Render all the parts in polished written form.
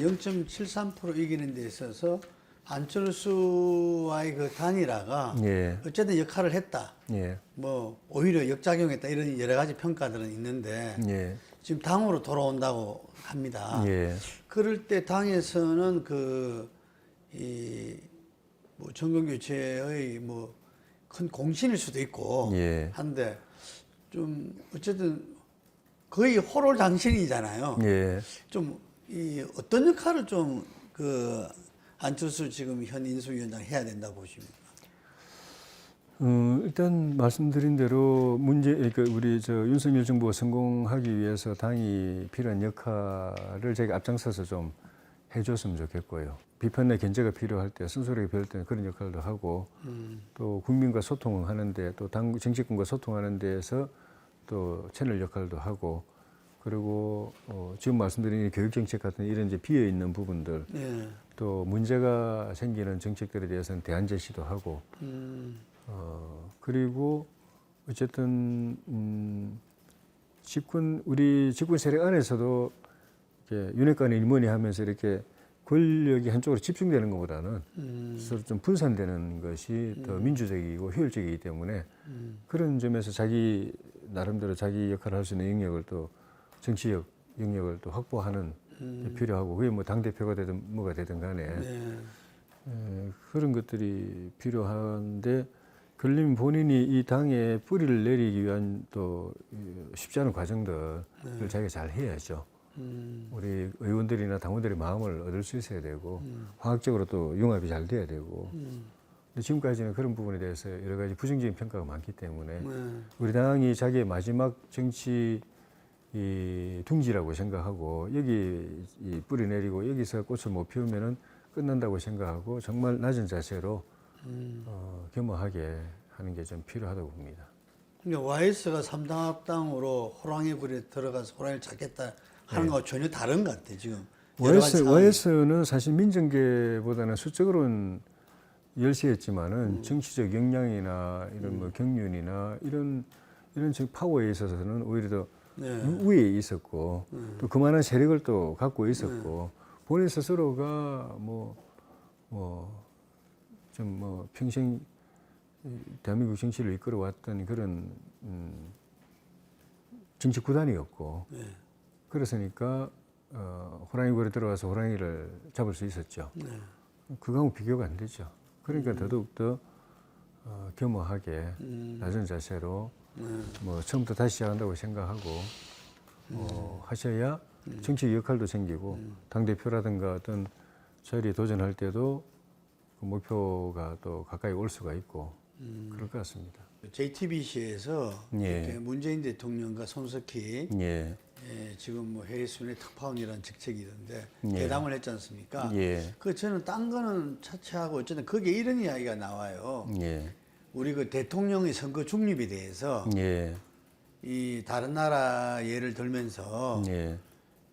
0.73% 이기는 데 있어서 안철수와의 그 단일화가 예. 어쨌든 역할을 했다. 예. 뭐 오히려 역작용했다 이런 여러 가지 평가들은 있는데 예. 지금 당으로 돌아온다고 합니다. 예. 그럴 때 당에서는 뭐 정권 교체의 뭐 큰 공신일 수도 있고 예. 한데 좀 어쨌든 거의 호롤 당신이잖아요. 예. 좀 어떤 역할을 좀 안철수 지금 현 인수위원장 해야 된다고 보십니까? 일단 말씀드린 대로 그러니까 우리 윤석열 정부가 성공하기 위해서 당이 필요한 역할을 제가 앞장서서 좀 해줬으면 좋겠고요. 비판의 견제가 필요할 때, 쓴소리가 필요할 때는 그런 역할도 하고, 또 국민과 소통하는데, 또 정치권과 소통하는 데에서 또 채널 역할도 하고, 그리고 지금 말씀드린 교육정책 같은 이런 이제 비어 있는 부분들, 네. 또 문제가 생기는 정책들에 대해서는 대안 제시도 하고, 그리고 어쨌든 우리 집권 세력 안에서도 이렇게 윤핵관의 일머니 하면서 이렇게 권력이 한쪽으로 집중되는 것보다는 서로 좀 분산되는 것이 더 민주적이고 효율적이기 때문에 그런 점에서 나름대로 자기 역할을 할 수 있는 영역을 또 정치적 영역을 또 확보하는 게 필요하고, 그게 뭐 당대표가 되든 뭐가 되든 간에 그런 것들이 필요한데, 걸림 본인이 이 당에 뿌리를 내리기 위한 또 쉽지 않은 과정들을 자기가 잘 해야죠. 우리 의원들이나 당원들의 마음을 얻을 수 있어야 되고, 화학적으로 또 융합이 잘 돼야 되고. 근데 지금까지는 그런 부분에 대해서 여러 가지 부정적인 평가가 많기 때문에 우리 당이 자기의 마지막 정치 둥지라고 생각하고, 여기 뿌리 내리고 여기서 꽃을 못 피우면은 끝난다고 생각하고 정말 낮은 자세로 겸허하게 하는 게 좀 필요하다고 봅니다. 그러니까 YS가 3당 합당으로 호랑이 굴에 들어가서 호랑이를 잡겠다 하는 거와 전혀 다른 것 같아요, 지금. YS는 사실 민정계보다는 수적으로는 열세였지만은 정치적 역량이나 이런 뭐 경륜이나 이런 파워에 있어서는 오히려 더 위에 있었고, 또 그만한 세력을 또 갖고 있었고, 본인 스스로가 평생 대한민국 정치를 이끌어왔던 그런 정치 구단이었고, 그랬으니까 호랑이 굴에 들어가서 호랑이를 잡을 수 있었죠. 그거하고 비교가 안 되죠. 그러니까 더더욱더 겸허하게 낮은 자세로 처음부터 다시 시작한다고 생각하고 하셔야 정치 역할도 생기고 당대표라든가 어떤 자리에 도전할 때도 그 목표가 또 가까이 올 수가 있고 그럴 것 같습니다. JTBC에서 문재인 대통령과 손석희 지금 뭐 해외순회 특파원이라는 직책이던데 대담을 했지 않습니까? 저는 딴 거는 차치하고 어쨌든 거기에 이런 이야기가 나와요. 우리 그 대통령의 선거 중립에 대해서 이 다른 나라 예를 들면서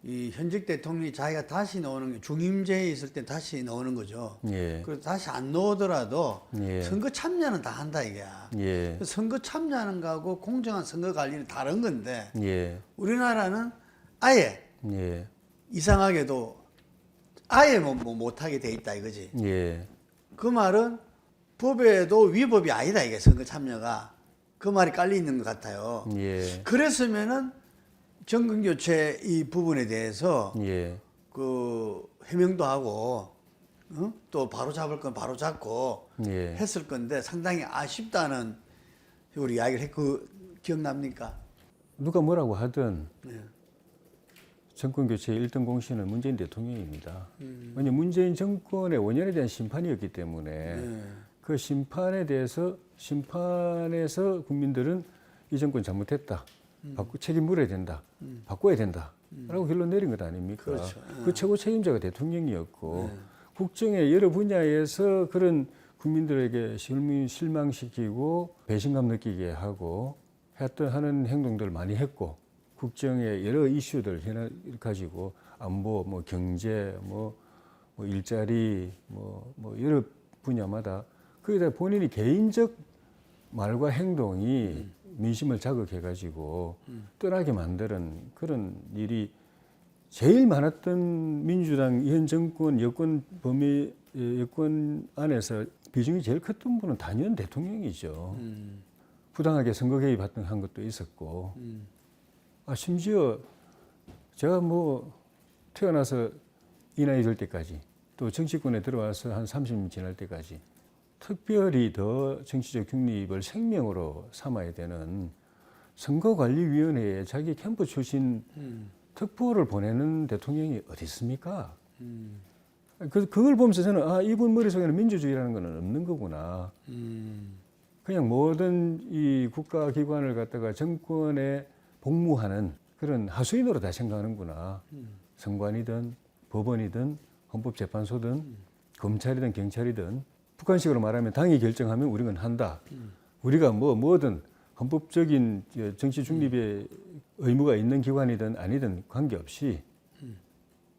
이 현직 대통령이 자기가 다시 나오는 게 중임제에 있을 때 다시 나오는 거죠. 그래서 다시 안 나오더라도 선거 참여는 다 한다 이게야. 선거 참여하는 거하고 공정한 선거 관리는 다른 건데 우리나라는 아예 이상하게도 아예 못하게 돼 있다 이거지. 그 말은 법에도 위법이 아니다 이게 선거 참여가. 그 말이 깔려 있는 것 같아요. 그랬으면은 정권 교체 이 부분에 대해서 그 해명도 하고 또 바로 잡을 건 바로 잡고 했을 건데 상당히 아쉽다는 우리 이야기를 했고 기억납니까? 누가 뭐라고 하든 정권 교체의 1등 공신은 문재인 대통령입니다. 왜냐하면 문재인 정권의 원년에 대한 심판이었기 때문에 그 심판에서 국민들은 이 정권 잘못했다. 책임 물어야 된다. 바꿔야 된다. 라고 결론 내린 것 아닙니까? 그렇죠. 그 최고 책임자가 대통령이었고 국정의 여러 분야에서 그런 국민들에게 실망시키고 배신감 느끼게 하고 하는 행동들을 많이 했고, 국정의 여러 이슈들 가지고 안보, 경제, 일자리, 여러 분야마다 거기다 본인이 개인적 말과 행동이 민심을 자극해가지고 떠나게 만드는 그런 일이 제일 많았던 민주당 현 정권 여권 범위 여권 안에서 비중이 제일 컸던 분은 단연 대통령이죠. 부당하게 선거 개입했던 한 것도 있었고, 심지어 제가 뭐 태어나서 이 나이 될 때까지 또 정치권에 들어와서 한 30년 지날 때까지 특별히 더 정치적 중립을 생명으로 삼아야 되는 선거관리위원회에 자기 캠프 출신 특보를 보내는 대통령이 어디 있습니까? 그걸 보면서 저는 이분 머릿속에는 민주주의라는 건 없는 거구나. 그냥 모든 이 국가기관을 갖다가 정권에 복무하는 그런 하수인으로 다 생각하는구나. 선관이든 법원이든 헌법재판소든 검찰이든 경찰이든 북한식으로 말하면 당이 결정하면 우리는 한다. 우리가 뭐든 헌법적인 정치 중립의 의무가 있는 기관이든 아니든 관계없이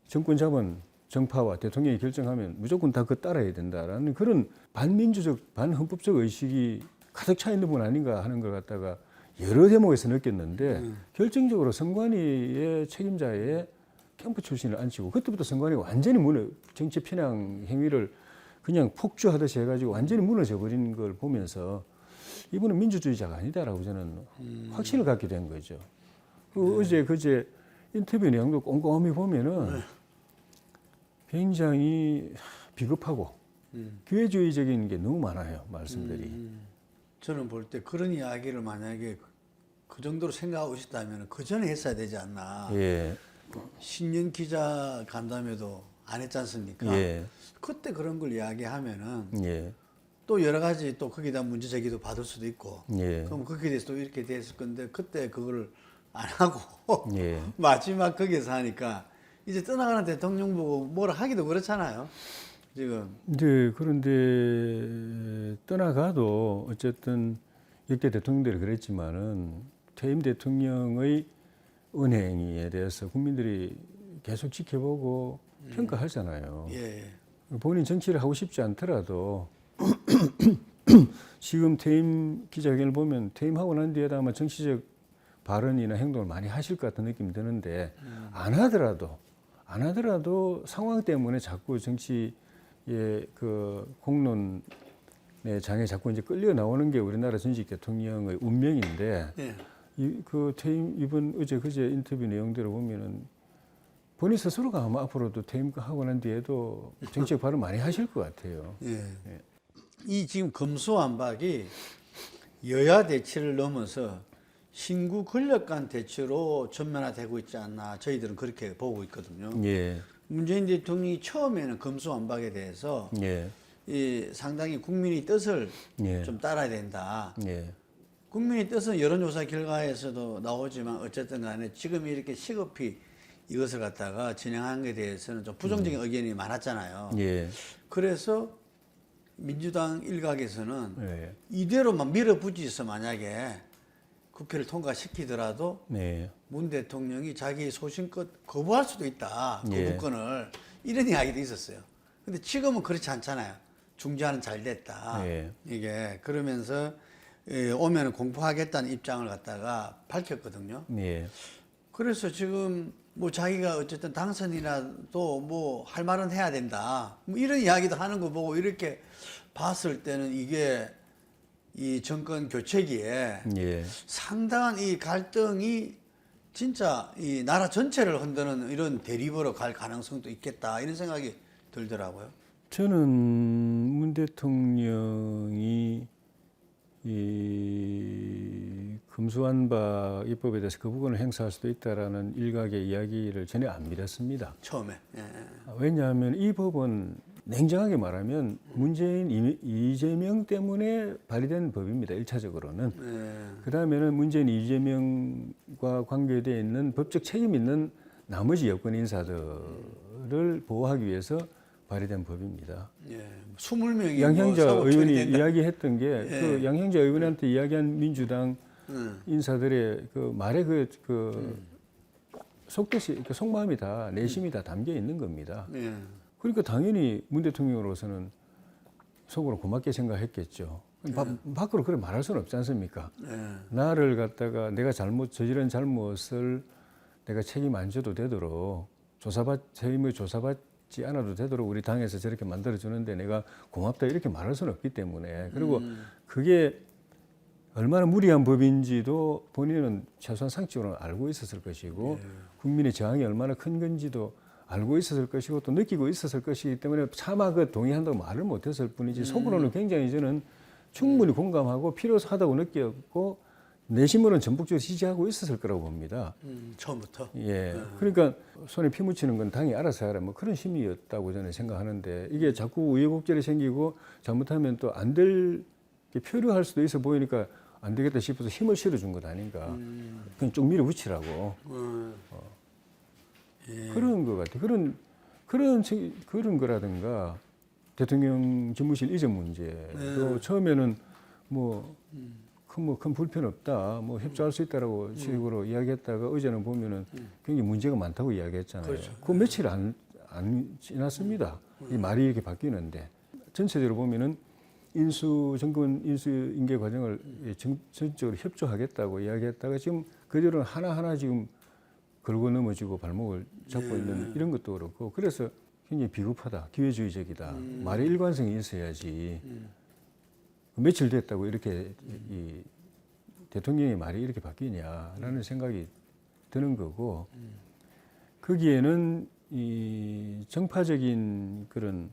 정권 잡은 정파와 대통령이 결정하면 무조건 다 그 따라야 된다라는 그런 반민주적, 반헌법적 의식이 가득 차 있는 분 아닌가 하는 걸 갖다가 여러 대목에서 느꼈는데 결정적으로 선관위의 책임자의 캠프 출신을 앉히고 그때부터 선관위가 완전히 정치 편향 행위를 그냥 폭주하듯이 해가지고 완전히 무너져 버린 걸 보면서 이분은 민주주의자가 아니다라고 저는 확신을 갖게 된 거죠. 어제 그제 인터뷰 내용도 꼼꼼히 보면은 굉장히 비겁하고 기회주의적인 게 너무 많아요, 말씀들이. 저는 볼 때 그런 이야기를 만약에 그 정도로 생각하고 있었다면 그 전에 했어야 되지 않나. 예. 신년 기자 간담회도 안 했지 않습니까? 예. 그때 그런 걸 이야기하면은 예. 또 여러 가지 또 거기다 문제 제기도 받을 수도 있고. 예. 그럼 거기에 대해서 또 이렇게 됐을 건데 그때 그걸 안 하고 예. 마지막 거기에서 하니까 이제 떠나가는 대통령 보고 뭐라 하기도 그렇잖아요. 지금. 네, 그런데 떠나가도 어쨌든 역대 대통령들이 그랬지만은 퇴임 대통령의 은행에 대해서 국민들이 계속 지켜보고 평가하잖아요. 예. 본인 정치를 하고 싶지 않더라도 지금 퇴임 기자회견을 보면 퇴임하고 난 뒤에도 아마 정치적 발언이나 행동을 많이 하실 것 같은 느낌이 드는데 안 하더라도 상황 때문에 자꾸 정치의 그 공론의 장에 자꾸 이제 끌려 나오는 게 우리나라 전직 대통령의 운명인데 예. 그 퇴임 이번 그제 인터뷰 내용대로 보면은 본인 스스로가 아마 앞으로도 퇴임하고 난 뒤에도 정치적 발언 많이 하실 것 같아요. 예. 예. 이 지금 검수완박이 여야 대치를 넘어서 신구 권력 간 대치로 전면화되고 있지 않나 저희들은 그렇게 보고 있거든요. 예. 문재인 대통령이 처음에는 검수완박에 대해서 예. 상당히 국민의 뜻을 예. 좀 따라야 된다. 예. 국민의 뜻은 여론조사 결과에서도 나오지만 어쨌든 간에 지금 이렇게 시급히 이것을 갖다가 진행한 것에 대해서는 좀 부정적인 의견이 많았잖아요. 예. 그래서 민주당 일각에서는 예. 이대로만 밀어붙여서 만약에 국회를 통과시키더라도 네. 문 대통령이 자기 소신껏 거부할 수도 있다. 예. 거부권을. 이런 이야기도 있었어요. 근데 지금은 그렇지 않잖아요. 중재안은 잘 됐다. 예. 이게 그러면서 오면은 공포하겠다는 입장을 갖다가 밝혔거든요. 예. 그래서 지금 뭐 자기가 어쨌든 당선이라도 뭐 할 말은 해야 된다. 뭐 이런 이야기도 하는 거 보고 이렇게 봤을 때는 이게 이 정권 교체기에 예. 상당한 이 갈등이 진짜 이 나라 전체를 흔드는 이런 대립으로 갈 가능성도 있겠다 이런 생각이 들더라고요. 저는 문 대통령이 이 검수완박 입법에 대해서 거부권을 행사할 수도 있다라는 일각의 이야기를 전혀 안 믿었습니다. 처음에. 예. 왜냐하면 이 법은 냉정하게 말하면 문재인, 이재명 때문에 발의된 법입니다. 1차적으로는. 예. 그다음에는 문재인, 이재명과 관계되어 있는 법적 책임 있는 나머지 여권 인사들을 보호하기 위해서 발의된 법입니다. 예. 20명이 양형자 뭐 의원이 이야기했던 게 예. 그 양형자 의원한테 이야기한 민주당 인사들의 그 말의 그 속뜻이 그 속마음이 다 내심이 다 담겨 있는 겁니다. 예. 그러니까 당연히 문 대통령으로서는 속으로 고맙게 생각했겠죠. 밖으로 그렇게 말할 수는 없지 않습니까? 나를 갖다가 내가 저지른 잘못을 내가 책임 안 져도 되도록 해임을 조사받지 않아도 되도록 우리 당에서 저렇게 만들어주는데 내가 고맙다 이렇게 말할 수는 없기 때문에 그리고 그게 얼마나 무리한 법인지도 본인은 최소한 상식적으로 알고 있었을 것이고 국민의 저항이 얼마나 큰 건지도 알고 있었을 것이고 또 느끼고 있었을 것이기 때문에 차마 그 동의한다고 말을 못했을 뿐이지 속으로는 굉장히 저는 충분히 공감하고 필요하다고 느꼈고 내심으로는 전폭적으로 지지하고 있었을 거라고 봅니다. 처음부터. 예. 그러니까 손에 피 묻히는 건 당이 알아서 하라 뭐 그런 심리였다고 저는 생각하는데 이게 자꾸 우여곡절이 생기고 잘못하면 또 안 될 게 표류할 수도 있어 보이니까 안 되겠다 싶어서 힘을 실어준 것 아닌가. 그냥 쭉 밀어붙이라고. 예. 그런 것 같아요. 그런 거라든가 대통령 집무실 이전 문제도 처음에는 큰 불편 없다, 협조할 수 있다라고 식으로 이야기했다가 어제는 보면은 굉장히 문제가 많다고 이야기했잖아요. 그렇죠. 그 며칠 안 지났습니다. 이 말이 이렇게 바뀌는데 전체적으로 보면은 정권 인수 인계 과정을 전적으로 협조하겠다고 이야기했다가 지금 그대로 하나하나 지금 걸고 넘어지고 발목을 잡고 있는 이런 것도 그렇고 그래서 굉장히 비겁하다, 기회주의적이다. 말의 일관성이 있어야지. 며칠 됐다고 이렇게 이 대통령의 말이 이렇게 바뀌냐라는 생각이 드는 거고 거기에는 이 정파적인 그런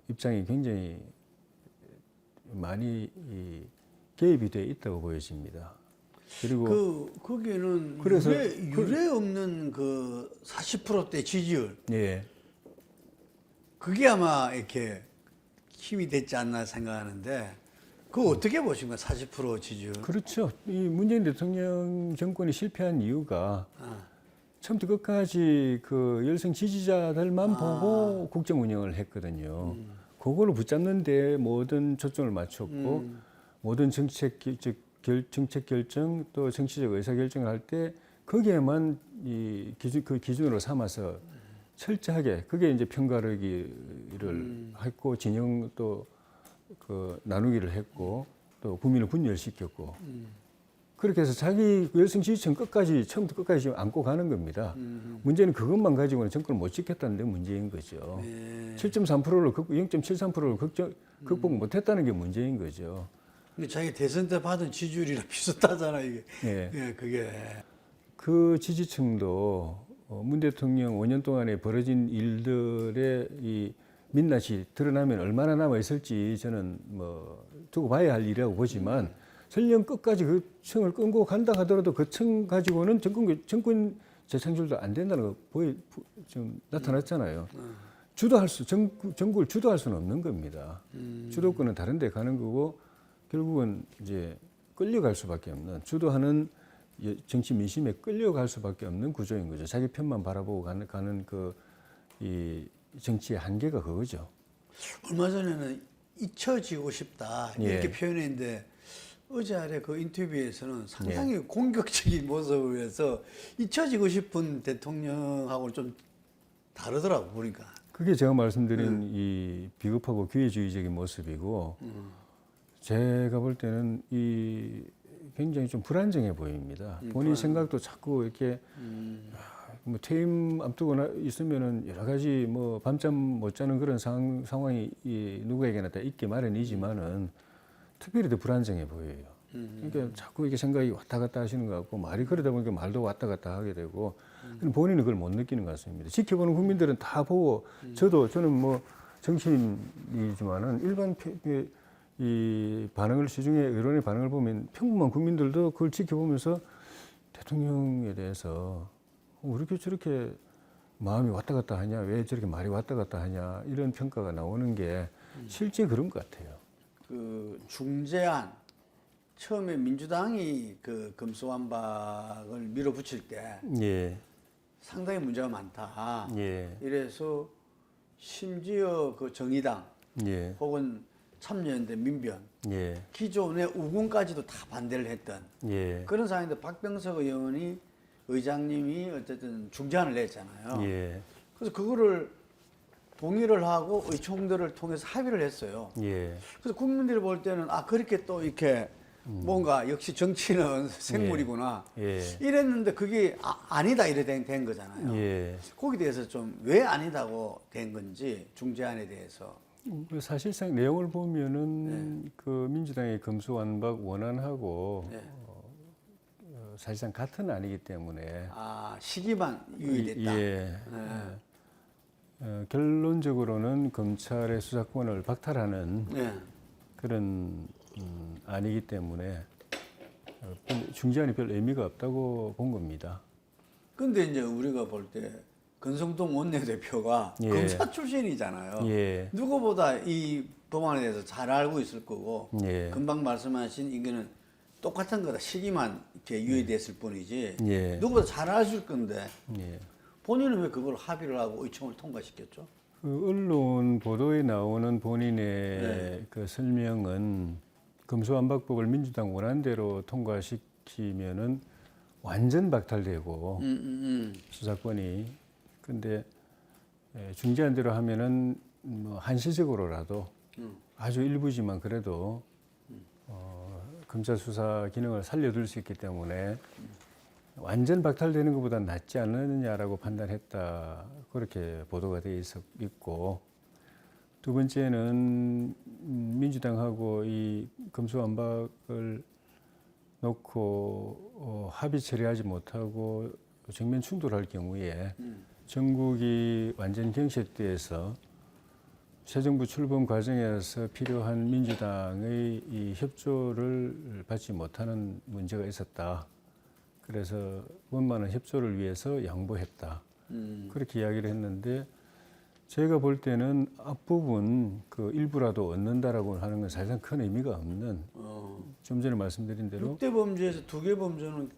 입장이 굉장히 많이 개입이 돼 있다고 보여집니다. 그리고 거기에는 그래서 유례 없는 그 40%대 지지율. 예. 그게 아마 이렇게 힘이 됐지 않나 생각하는데 그거 어떻게 보신 거예요? 40% 지지율. 그렇죠. 이 문재인 대통령 정권이 실패한 이유가 처음부터 끝까지 그 열성 지지자들만 보고 국정 운영을 했거든요. 그거를 붙잡는데 모든 초점을 맞췄고 모든 정책 결정 또 정치적 의사 결정을 할 때 거기에만 그 기준으로 삼아서 철저하게 그게 이제 편가르기를 했고 진영 또 그 나누기를 했고 또 국민을 분열시켰고 그렇게 해서 자기 열성 지지층 끝까지 처음부터 끝까지 지금 안고 가는 겁니다. 문제는 그것만 가지고는 정권을 못 지켰다는 데 문제인 거죠. 7.3%를 0.73%를 극복 못했다는 게 문제인 거죠. 근데 자기 대선 때 받은 지지율이랑 비슷하잖아 이게. 예. 그게. 그 지지층도 문 대통령 5년 동안에 벌어진 일들의 이 민낯이 드러나면 얼마나 남아 있을지 저는 두고 봐야 할 일이라고 보지만 설령 끝까지 그 층을 끌고 간다 하더라도 그 층 가지고는 정권 재창출도 안 된다는 거 좀 나타났잖아요. 정국을 주도할 수는 없는 겁니다. 주도권은 다른 데 가는 거고 결국은 이제 끌려갈 수밖에 없는 주도하는 정치 민심에 끌려갈 수밖에 없는 구조인 거죠. 자기 편만 바라보고 가는 이 정치의 한계가 그거죠. 얼마 전에는 잊혀지고 싶다 이렇게 표현했는데 어제 아래 그 인터뷰에서는 상당히 공격적인 모습을 해서 잊혀지고 싶은 대통령하고는 좀 다르더라고 보니까. 그게 제가 말씀드린 이 비겁하고 기회주의적인 모습이고 제가 볼 때는 이 굉장히 좀 불안정해 보입니다. 본인 생각도 자꾸 이렇게 퇴임 앞두고 있으면은 여러 가지 밤잠 못 자는 그런 상황이 누구에게나 다 있기 마련이지만은 특별히 더 불안정해 보여요. 그러니까 자꾸 이렇게 생각이 왔다 갔다 하시는 것 같고 말이 그러다 보니까 말도 왔다 갔다 하게 되고 본인은 그걸 못 느끼는 것 같습니다. 지켜보는 국민들은 다 보고 저는 정치인이지만은 일반 이 반응을 시중에 여론의 반응을 보면 평범한 국민들도 그걸 지켜보면서 대통령에 대해서 왜 이렇게 저렇게 마음이 왔다 갔다 하냐, 왜 저렇게 말이 왔다 갔다 하냐 이런 평가가 나오는 게 실제 그런 것 같아요. 그 중재안 처음에 민주당이 그 금수완박을 밀어붙일 때 상당히 문제가 많다. 이래서 심지어 그 정의당 혹은 참여연대 민변 기존의 우군까지도 다 반대를 했던 그런 상황인데 박병석 의장님이 어쨌든 중재안을 냈잖아요. 그래서 그거를 동의를 하고 의총들을 통해서 합의를 했어요. 그래서 국민들이 볼 때는 그렇게 또 이렇게 뭔가 역시 정치는 생물이구나. 예. 이랬는데 그게 아니다 이래 된 거잖아요. 예. 거기에 대해서 좀 왜 아니다고 된 건지 중재안에 대해서. 사실상 내용을 보면은 그 민주당의 검수완박 원안하고 네. 사실상 같은 아니기 때문에 시기만 유의됐다. 예. 결론적으로는 검찰의 수사권을 박탈하는 그런 아니기 때문에 중재안이 별 의미가 없다고 본 겁니다. 근데 이제 우리가 볼 때 권성동 원내대표가 검사 출신이잖아요. 누구보다 이 법안에 대해서 잘 알고 있을 거고 금방 말씀하신 이거는 똑같은 거다. 시기만 이렇게 유의됐을 뿐이지 누구보다 잘 아실 건데 본인은 왜 그걸 합의를 하고 의총을 통과시켰죠? 그 언론 보도에 나오는 본인의 그 설명은 검수완박법을 민주당 원안대로 통과시키면은 완전 박탈되고 수사권이 근데 중재안대로 하면은 뭐 한시적으로라도 아주 일부지만 그래도 검찰 수사 기능을 살려둘 수 있기 때문에 완전 박탈되는 것보다 낫지 않느냐라고 판단했다 그렇게 보도가 돼 있고 두 번째는 민주당하고 이 검수완박을 놓고 합의 처리하지 못하고 정면 충돌할 경우에 전국이 완전 경색돼서 새 정부 출범 과정에서 필요한 민주당의 이 협조를 받지 못하는 문제가 있었다. 그래서 원만한 협조를 위해서 양보했다. 그렇게 이야기를 했는데 제가 볼 때는 앞부분 그 일부라도 얻는다라고 하는 건 사실상 큰 의미가 없는 좀 전에 말씀드린 대로 6대 범죄에서 2개 범죄는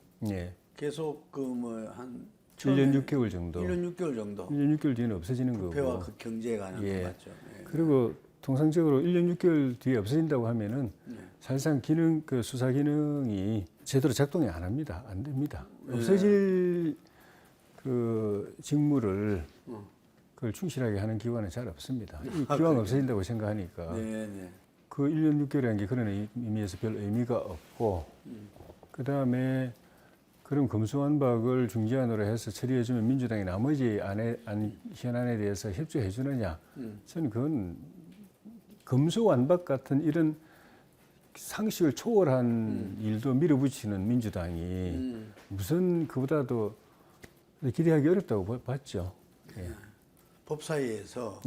계속 그 뭐 한 1년 6개월 정도. 1년 6개월 정도. 1년 6개월 뒤에는 없어지는 거고. 부패와 그 경제에 관한 거 맞죠. 그리고 통상적으로 1년 6개월 뒤에 없어진다고 하면은 사실상 기능 그 수사 기능이 제대로 작동이 안 합니다. 안 됩니다. 없어질 그 직무를 그걸 충실하게 하는 기관은 잘 없습니다. 기왕 없어진다고 생각하니까 그 1년 6개월이라는 게 그런 의미에서 별 의미가 없고 그다음에 그럼 검수완박을 중재안으로 해서 처리해주면 민주당이 나머지 현안에 대해서 협조해 주느냐? 저는 그건 검수완박 같은 이런 상식을 초월한 일도 밀어붙이는 민주당이 무슨 그보다도 기대하기 어렵다고 봤죠. 법사위에서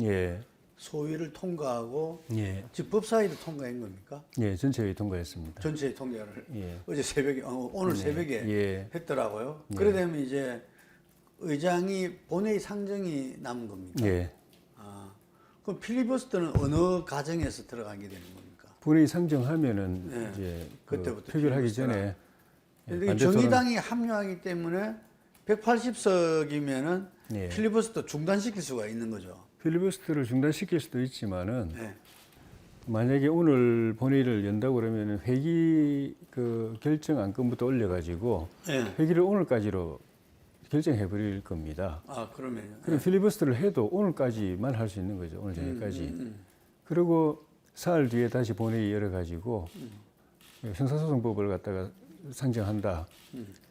소위를 통과하고 즉 법사위도 통과한 겁니까? 전체회의 통과했습니다. 전체 통과를 어제 새벽에 오늘 새벽에 했더라고요. 그래 되면 이제 의장이 본회의 상정이 남은 겁니까? 그럼 필리버스터는 어느 과정에서 들어가게 되는 겁니까? 본회의 상정하면은 이제 그때부터 표결하기 전에 정의당이 합류하기 때문에 180석이면은 필리버스터 중단시킬 수가 있는 거죠. 필리버스터를 중단시킬 수도 있지만은 만약에 오늘 본회의를 연다고 그러면은 회기 그 결정 안건부터 올려가지고 회기를 오늘까지로 결정해 버릴 겁니다. 그러면요. 그럼 필리버스터를 해도 오늘까지만 할 수 있는 거죠. 오늘 저녁까지. 그리고 사흘 뒤에 다시 본회의 열어가지고 형사소송법을 갖다가 상정한다.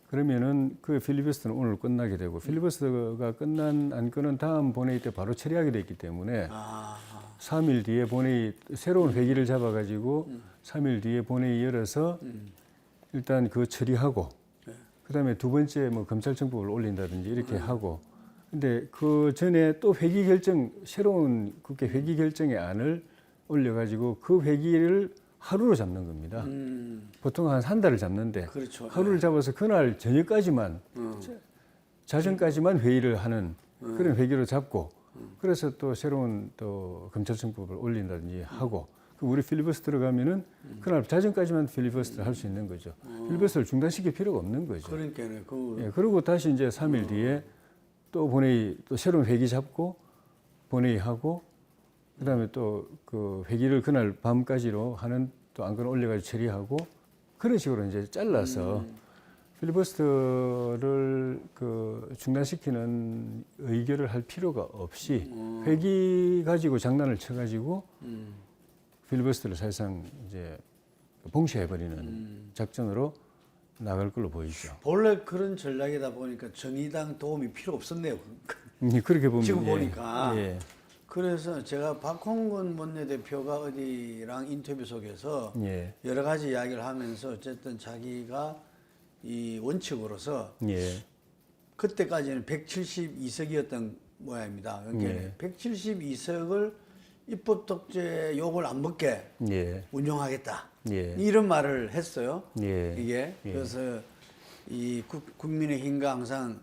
그러면은 그 필리버스터는 오늘 끝나게 되고 필리버스터가 끝난 안건은 다음 본회의 때 바로 처리하게 돼 있기 때문에 3일 뒤에 본회의 새로운 회기를 잡아가지고 3일 뒤에 본회의 열어서 일단 그 처리하고 그다음에 두 번째 뭐 검찰 청법을 올린다든지 이렇게 하고 근데 그 전에 또 회기 결정 새로운 국회 회기 결정의 안을 올려가지고 그 회기를 하루로 잡는 겁니다. 보통 한 달을 잡는데 하루를 잡아서 그날 저녁까지만 자정까지만 회의를 하는 그런 회기로 잡고 그래서 또 새로운 또 검찰청법을 올린다든지 하고 그럼 우리 필리버스터로 가면은 그날 자정까지만 필리버스터를 할 수 있는 거죠. 필리버스터를 중단시킬 필요가 없는 거죠. 그러니까요. 그리고 다시 이제 3일 뒤에 또 본회의 또 새로운 회기 잡고 본회의하고 그다음에 또 그 회기를 그날 밤까지로 하는 또 안건 올려가지고 처리하고 그런 식으로 이제 잘라서 필리버스터를 그 중단시키는 의결을 할 필요가 없이 회기 가지고 장난을 쳐가지고 필리버스터를 사실상 이제 봉쇄해버리는 작전으로 나갈 걸로 보이죠. 본래 그런 전략이다 보니까 정의당 도움이 필요 없었네요. 그렇게 보면 지금 예, 보니까. 예, 그래서 제가 박홍근 원내대표가 어디랑 인터뷰 속에서 예, 여러 가지 이야기를 하면서 어쨌든 자기가 이 원칙으로서 예, 그때까지는 172석이었던 모양입니다. 그러니까 예. 172석을 입법 독재 욕을 안 먹게 예, 운영하겠다. 예. 이런 말을 했어요. 예. 이게 예. 그래서 이 국민의힘과 항상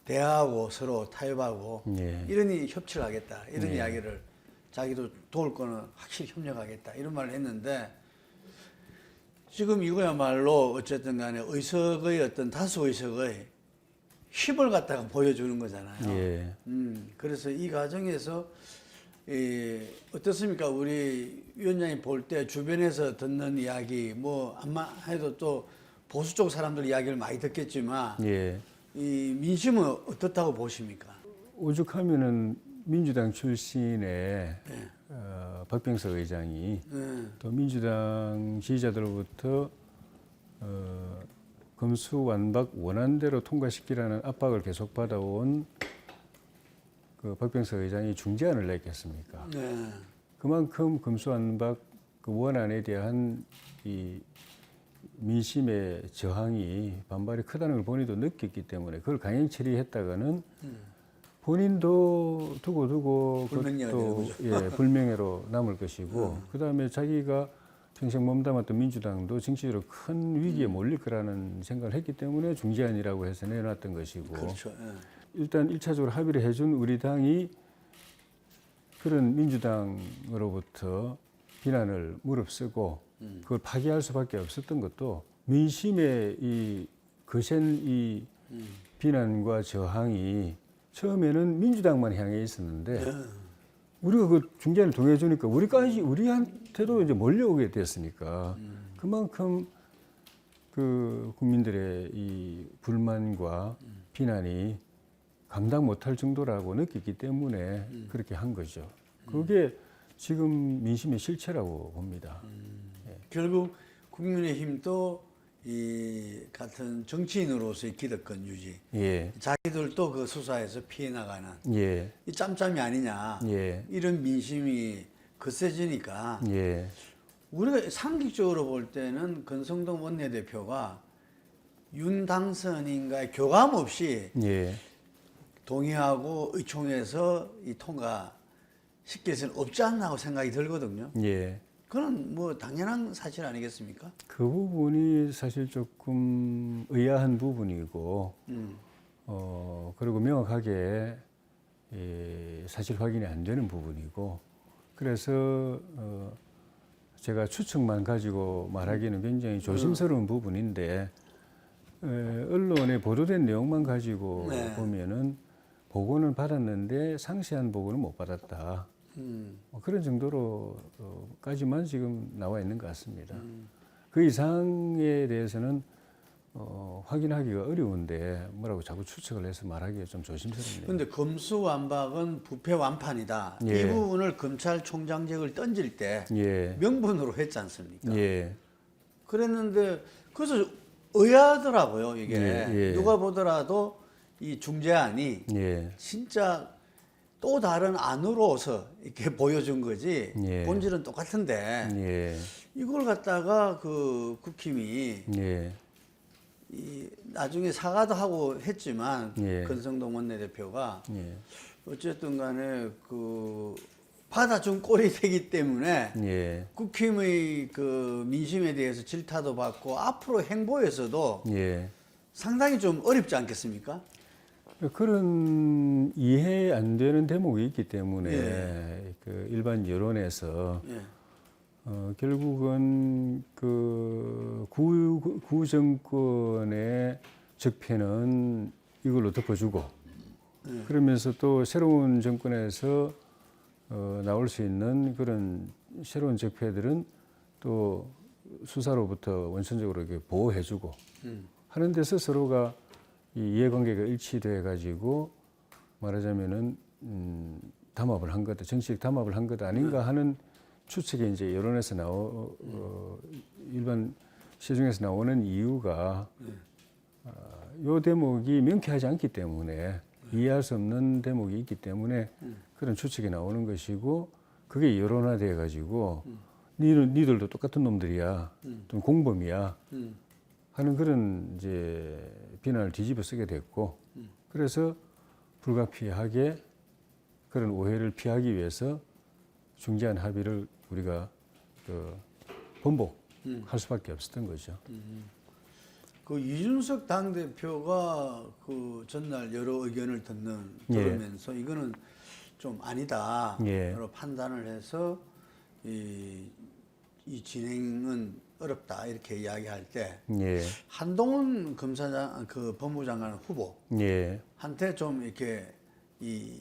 대화하고 서로 타협하고 예. 이런 협치를 하겠다. 이런 예. 이야기를 자기도 도울 거는 확실히 협력하겠다. 이런 말을 했는데 지금 이거야말로 어쨌든 간에 의석의 어떤 다수 의석의 힘을 갖다가 보여주는 거잖아요. 예. 그래서 이 과정에서 어떻습니까? 우리 위원장이 볼 때 주변에서 듣는 이야기, 뭐 아마 해도 또 보수 쪽 사람들 이야기를 많이 듣겠지만, 예. 이 민심은 어떻다고 보십니까? 오죽하면은 민주당 출신의 박병석 의장이 또 민주당 지지자들로부터 검수완박 원안대로 통과시키라는 압박을 계속 받아온 그 박병석 의장이 중재안을 냈겠습니까? 네. 그만큼 검수완박 그 원안에 대한 이 민심의 저항이 반발이 크다는 걸 본인도 느꼈기 때문에 그걸 강행 처리했다가는 본인도 두고 불명예가 되는 그것도 거죠. 예, 불명예로 남을 것이고 그다음에 자기가 평생 몸담았던 민주당도 정치적으로 큰 위기에 몰릴 거라는 생각을 했기 때문에 중재안이라고 해서 내놨던 것이고 그렇죠. 예. 일단 1차적으로 합의를 해준 우리 당이 그런 민주당으로부터 비난을 무릅쓰고 그걸 파기할 수밖에 없었던 것도 민심의 이 거센 이 비난과 저항이 처음에는 민주당만 향해 있었는데 우리가 그 중재안을 동의해주니까 우리한테도 이제 몰려오게 됐으니까 그만큼 그 국민들의 이 불만과 비난이 감당 못할 정도라고 느꼈기 때문에 그렇게 한 거죠. 그게 지금 민심의 실체라고 봅니다. 결국 국민의힘도 이 같은 정치인으로서의 기득권 유지, 예, 자기들도 그 수사에서 피해 나가는 예, 이 짬짬이 아니냐 예, 이런 민심이 거세지니까 예, 우리가 상식적으로 볼 때는 권성동 원내대표가 윤 당선인과의 교감 없이 예, 동의하고 의총해서 이 통과시킬 수는 없지 않나 하고 생각이 들거든요. 예. 그건 뭐 당연한 사실 아니겠습니까? 그 부분이 사실 조금 의아한 부분이고, 그리고 명확하게 사실 확인이 안 되는 부분이고, 그래서 제가 추측만 가지고 말하기는 굉장히 조심스러운 부분인데, 언론에 보도된 내용만 가지고 네. 보면은 보고는 받았는데 상세한 보고는 못 받았다. 그런 정도로까지만 지금 나와 있는 것 같습니다. 그 이상에 대해서는 확인하기가 어려운데 뭐라고 자꾸 추측을 해서 말하기가 좀 조심스럽네요. 그런데 검수완박은 부패 완판이다. 예. 이 부분을 검찰총장직을 던질 때 예, 명분으로 했지 않습니까? 예, 그랬는데 그래서 의아하더라고요. 이게 예. 누가 보더라도 이 중재안이 예, 진짜 또 다른 안으로서 이렇게 보여준 거지 예. 본질은 똑같은데 예, 이걸 갖다가 그 국힘이 예, 이 나중에 사과도 하고 했지만 예. 권성동 원내대표가 예, 어쨌든 간에 그 받아준 꼴이 되기 때문에 예, 국힘의 그 민심에 대해서 질타도 받고 앞으로 행보에서도 예. 상당히 좀 어렵지 않겠습니까? 그런 이해 안 되는 대목이 있기 때문에 예. 그 일반 여론에서 예. 결국은 그 구정권의 적폐는 이걸로 덮어주고 그러면서 또 새로운 정권에서 나올 수 있는 그런 새로운 적폐들은 또 수사로부터 원천적으로 이렇게 보호해주고 하는 데서 서로가 이 이해관계가 일치돼 가지고 말하자면은 담합을 한 거다, 정치적 담합을 한 거다 아닌가 하는 추측에 이제 여론에서 일반 시중에서 나오는 이유가 요 대목이 명쾌하지 않기 때문에 이해할 수 없는 대목이 있기 때문에 그런 추측이 나오는 것이고 그게 여론화돼 가지고 니들도 똑같은 놈들이야, 좀 공범이야 하는 그런 이제 비난을 뒤집어 쓰게 됐고 그래서 불가피하게 그런 오해를 피하기 위해서 중재안 합의를 우리가 번복할 수밖에 없었던 거죠. 그 이준석 당대표가 그 전날 여러 의견을 들으면서 이거는 좀 아니다. 여러 판단을 해서 이 진행은 어렵다 이렇게 이야기할 때 한동훈 그 법무장관 후보 한테 좀 이렇게 이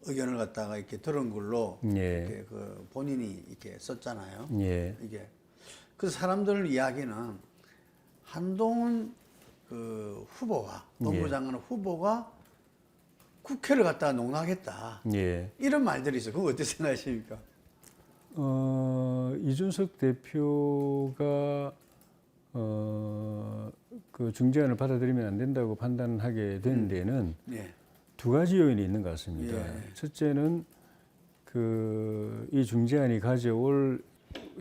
의견을 갖다가 이렇게 들은 걸로 이렇게 그 본인이 이렇게 썼잖아요. 이게 그 사람들 이야기는 한동훈 그 후보가 법무장관 후보가 국회를 갖다가 농락했다. 이런 말들이 있어요. 그거 어떻게 생각하십니까? 이준석 대표가 그 중재안을 받아들이면 안 된다고 판단하게 된 데는 두 가지 요인이 있는 것 같습니다. 첫째는 이 중재안이 가져올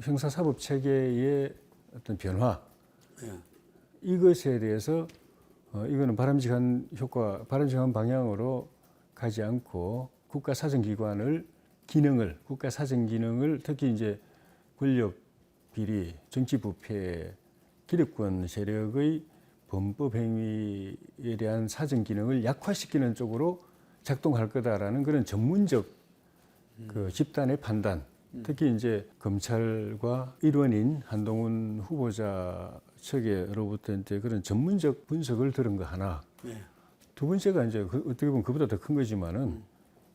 형사사법 체계의 어떤 변화, 이것에 대해서 이거는 바람직한 효과, 바람직한 방향으로 가지 않고 국가사정기관을 국가 사정 기능을 특히 이제 권력 비리, 정치 부패, 기득권 세력의 범법 행위에 대한 사정 기능을 약화시키는 쪽으로 작동할 거다라는 그런 전문적 그 집단의 판단, 특히 이제 검찰과 일원인 한동훈 후보자 측에로부터 이제 그런 전문적 분석을 들은 거 하나. 두 번째가 이제 어떻게 보면 그보다 더 큰 거지만은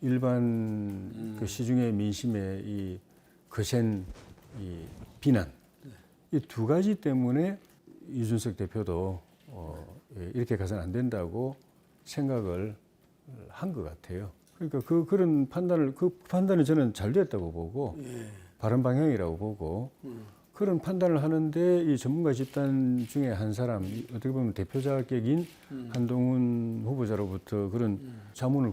일반 그 시중의 민심의 이 거센 이 비난, 이 두 가지 때문에 이준석 대표도 이렇게 가서는 안 된다고 생각을 한 것 같아요. 그러니까 그런 판단이 저는 잘 됐다고 보고 바른 방향이라고 보고 그런 판단을 하는데 이 전문가 집단 중에 한 사람, 어떻게 보면 대표자격인 한동훈 후보자로부터 그런 자문을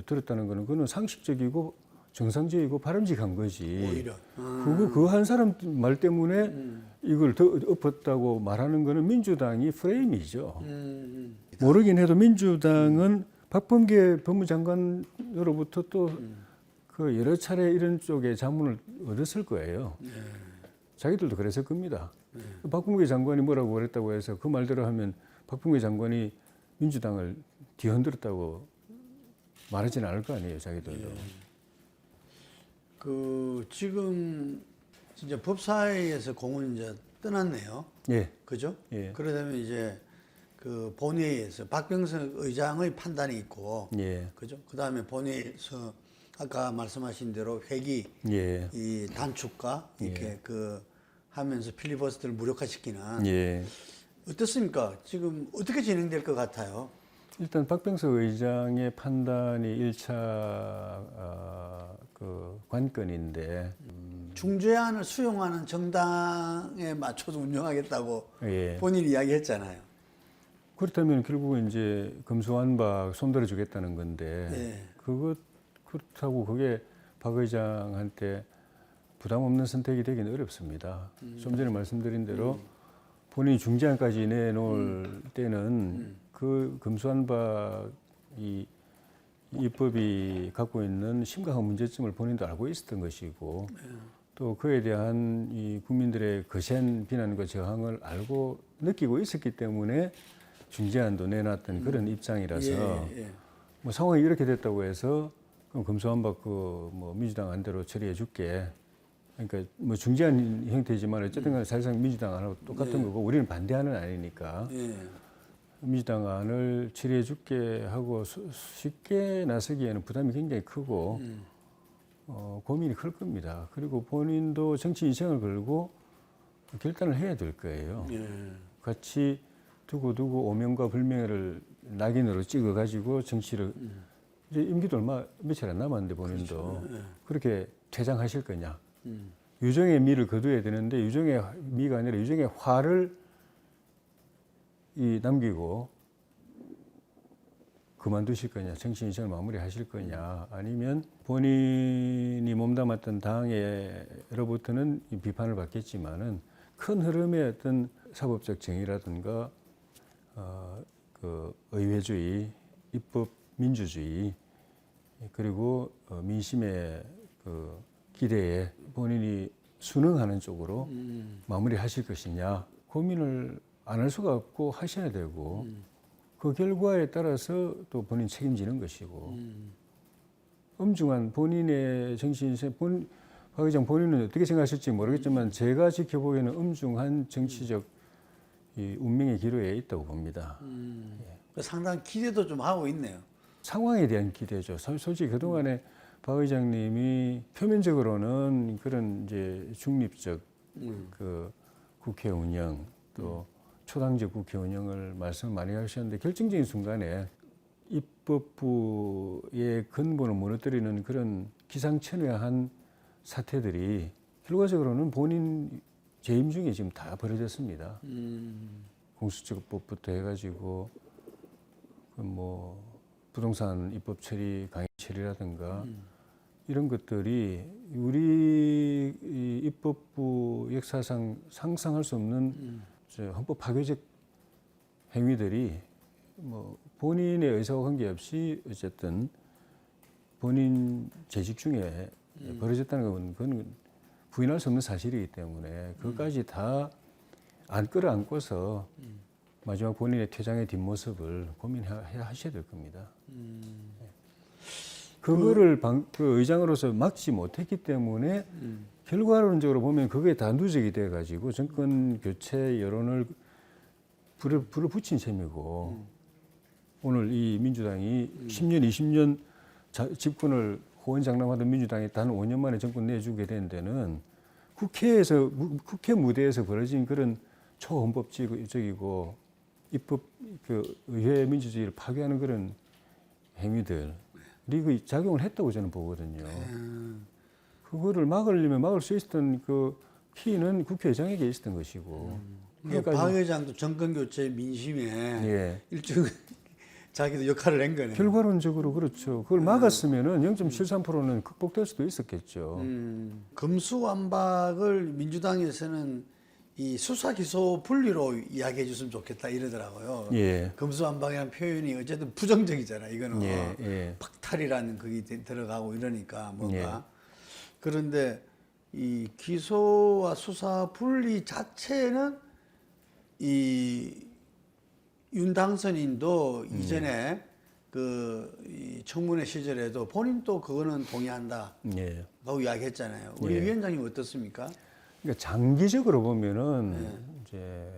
들었다는 거는 그건 상식적이고 정상적이고 바람직한 거지. 오히려. 그 한 사람 말 때문에 이걸 더 엎었다고 말하는 거는 민주당이 프레임이죠. 모르긴 해도 민주당은 박범계 법무장관으로부터 또 그 여러 차례 이런 쪽에 자문을 얻었을 거예요. 자기들도 그랬을 겁니다. 박범계 장관이 뭐라고 그랬다고 해서 그 말대로 하면 박범계 장관이 민주당을 뒤흔들었다고 말하지는 않을 거 아니에요, 자기들도. 그 지금 진짜 법사위에서 공은 이제 떠났네요. 그죠? 그러다면 이제 그 본회의에서 박병석 의장의 판단이 있고, 그죠? 그 다음에 본회의에서 아까 말씀하신 대로 회기, 이 단축과 이렇게 그 하면서 필리버스터를 무력화시키는. 어떻습니까? 지금 어떻게 진행될 것 같아요? 일단 박병석 의장의 판단이 1차 그 관건인데 중재안을 수용하는 정당에 맞춰서 운영하겠다고 본인이 이야기했잖아요. 그렇다면 결국은 이제 검수완박 손들어 주겠다는 건데 그렇다고 그게 박 의장한테 부담 없는 선택이 되기는 어렵습니다. 좀 전에 말씀드린 대로 본인이 중재안까지 내놓을 때는 그 검수완박 이 입법이 갖고 있는 심각한 문제점을 본인도 알고 있었던 것이고 또 그에 대한 이 국민들의 거센 비난과 저항을 알고 느끼고 있었기 때문에 중재안도 내놨던 그런 입장이라서 뭐 상황이 이렇게 됐다고 해서 그럼 검수완박 뭐 민주당 안대로 처리해 줄게. 그러니까 뭐 중재안 형태지만 어쨌든 간에 사실상 민주당 안하고 똑같은 거고 우리는 반대하는 아니니까 민주당 안을 처리해 줄게 하고 쉽게 나서기에는 부담이 굉장히 크고 고민이 클 겁니다. 그리고 본인도 정치 인생을 걸고 결단을 해야 될 거예요. 같이 두고 오명과 불명예를 낙인으로 찍어가지고 정치를 이제 임기도 얼마 며칠 안 남았는데 본인도 그렇게 퇴장하실 거냐? 유정의 미를 거둬야 되는데 유정의 미가 아니라 유정의 화를 남기고 그만두실 거냐, 정치 인생을 마무리하실 거냐, 아니면 본인이 몸담았던 당에로부터는 비판을 받겠지만은 큰 흐름의 어떤 사법적 정의라든가 그 의회주의, 입법 민주주의 그리고 민심의 그 기대에 본인이 순응하는 쪽으로 마무리하실 것이냐 고민을 안 할 수가 없고 하셔야 되고 그 결과에 따라서 또 본인 책임지는 것이고 엄중한 본인의 정치인생 박 의장 본인은 어떻게 생각하실지 모르겠지만 제가 지켜보기에는 엄중한 정치적 이 운명의 기로에 있다고 봅니다. 예. 상당히 기대도 좀 하고 있네요. 상황에 대한 기대죠. 솔직히 그동안에 박 의장님이 표면적으로는 그런 이제 중립적 그 국회 운영 또 초당적 국회 운영을 말씀을 많이 하셨는데 결정적인 순간에 입법부의 근본을 무너뜨리는 그런 기상천외한 사태들이 결과적으로는 본인 재임 중에 지금 다 벌어졌습니다. 공수처법부터 해가지고 그 뭐 부동산 입법 처리 강행 처리라든가 이런 것들이 우리 이 입법부 역사상 상상할 수 없는 헌법 파괴적 행위들이 뭐 본인의 의사와 관계없이 어쨌든 본인 재직 중에 벌어졌다는 건 그건 부인할 수 없는 사실이기 때문에 그것까지 다 안 끌어안고서 마지막 본인의 퇴장의 뒷모습을 고민하셔야 될 겁니다. 그거를 그 의장으로서 막지 못했기 때문에 결과론적으로 보면 그게 다 누적이 돼가지고 정권 교체 여론을 불을 붙인 셈이고 오늘 이 민주당이 10년, 20년 집권을 호언장담하던 민주당이 단 5년 만에 정권 내주게 된 데는 국회 무대에서 벌어진 그런 초헌법적이고 입법 그 의회 민주주의를 파괴하는 그런 행위들이 그 작용을 했다고 저는 보거든요. 그거를 막으려면 막을 수 있었던 그 키는 국회의장에게 있었던 것이고. 그러니까 박 의장도 정권 교체 민심에 일종 자기도 역할을 한 거네요. 결과론적으로 그렇죠. 그걸 막았으면은 0.73%는 극복될 수도 있었겠죠. 검수완박을 민주당에서는 이 수사 기소 분리로 이야기해 줬으면 좋겠다 이러더라고요. 검수완박이라는 표현이 어쨌든 부정적이잖아요. 이거는 박탈이라는 그게 들어가고 이러니까 뭔가. 그런데 이 기소와 수사 분리 자체는 이 윤 당선인도 이전에 이 청문회 시절에도 본인도 그거는 동의한다라고 이야기했잖아요. 우리 위원장님 어떻습니까? 그러니까 장기적으로 보면은 이제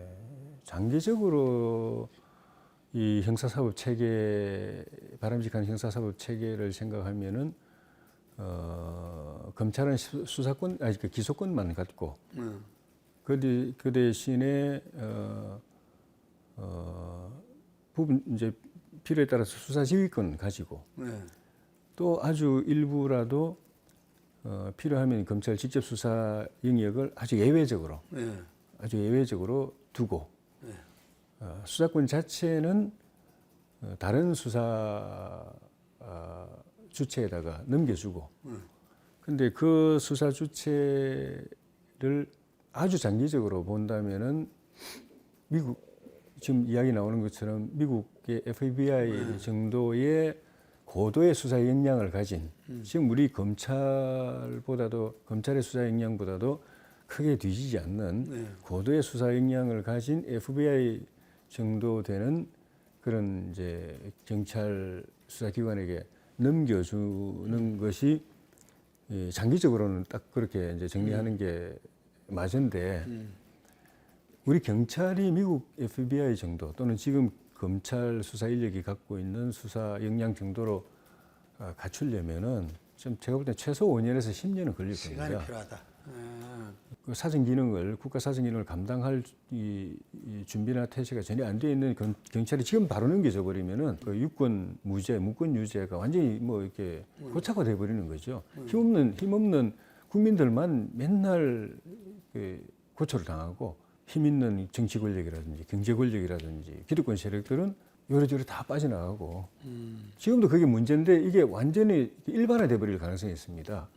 장기적으로 이 형사사법 체계 바람직한 형사사법 체계를 생각하면은 검찰은 수사권 아니 그 기소권만 갖고 그 대신에 부분 이제 필요에 따라서 수사 지휘권 가지고 또 아주 일부라도 필요하면 검찰 직접 수사 영역을 아주 예외적으로 두고 수사권 자체는 다른 수사 주체에다가 넘겨주고 근데 그 수사 주체를 아주 장기적으로 본다면은 미국 지금 이야기 나오는 것처럼 미국의 FBI 정도의 고도의 수사 역량을 가진 지금 우리 검찰의 수사 역량보다도 크게 뒤지지 않는 고도의 수사 역량을 가진 FBI 정도 되는 그런 이제 경찰 수사기관에게 넘겨주는 것이 장기적으로는 딱 그렇게 이제 정리하는 게 맞은데 우리 경찰이 미국 FBI 정도 또는 지금 검찰 수사 인력이 갖고 있는 수사 역량 정도로 갖추려면은 좀 제가 볼 때 최소 5년에서 10년은 걸릴 겁니다. 시간이 필요하다. 그 사정 기능을 국가 사정 기능을 감당할 이 준비나 태세가 전혀 안 돼 있는 경찰이 지금 바로 넘겨져 버리면은 그 유권 무죄, 무권 유죄가 완전히 뭐 이렇게 고착화돼 버리는 거죠. 힘없는 국민들만 맨날 고초를 당하고 힘 있는 정치 권력이라든지 경제 권력이라든지 기득권 세력들은 요래저래 다 빠져나가고 지금도 그게 문제인데 이게 완전히 일반화돼 버릴 가능성이 있습니다.